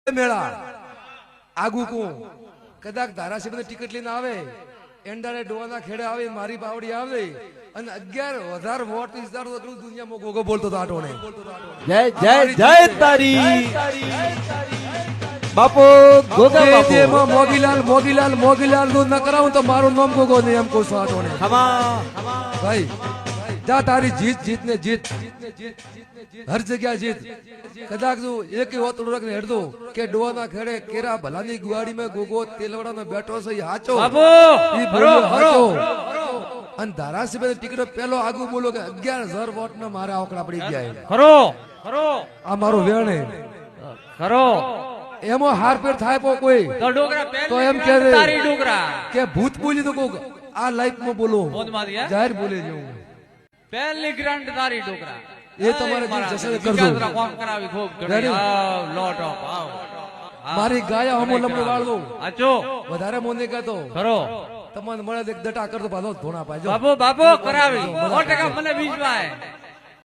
મેળા આગુ કો કદાચ ધારાસભ્ય ટિકિટ લઈને આવે એંડારે ડોવાના ખેડે આવે મારી પાવડી આવે અને 11,000 વોટ વિસ્તાર તો દુનિયામાં ગોગો બોલતો તો આટોને જય જય જય તારી બાપો ગોગા બાપો જેમાં મોગીલાલ નું ન કરાવું તો મારું નામ ગોગો નહીં એમ કહું છું આટોને ભાઈ જા તારી જીત ને જીત હર જગ્યા જીત કદાચ તું એક હોતડું રાખને હેડતો કે ડોવાના ખેડે કેરા ભલાની ગુવાડી માં ગોગો તેલવાડાનો બેઠો છે ઈ હાચો ઈ બોલ્યો હાચો અને ધારાસભ્ય ટિકિટો પેલો આગુ બોલો કે 11,000 વોટ ના મારા આંકડા પડી ગયા ખરો આ મારું વેણ ખરો એમાં હારફેર થાય કોઈ તો ડોગરા તો એમ કે તારી ડોગરા કે ભૂત બોલી તો કોક આ લાઈફ માં બોલો જાહેર બોલે જેવું પહેલી ગ્રાન્ડ તારી ડોગરા એ તમારે જે જશે કરજો કોમ કરાવી ખૂબ ઘણી લોટ ઓફ મારી ગાયા હમો લમણો વાળો આચો વધારે મોને કહેતો ખરો તમને મળે એક દટા કરતો પાછો ધોણા પાજો બાપો કરાવી 100% મને વિશ્વાસ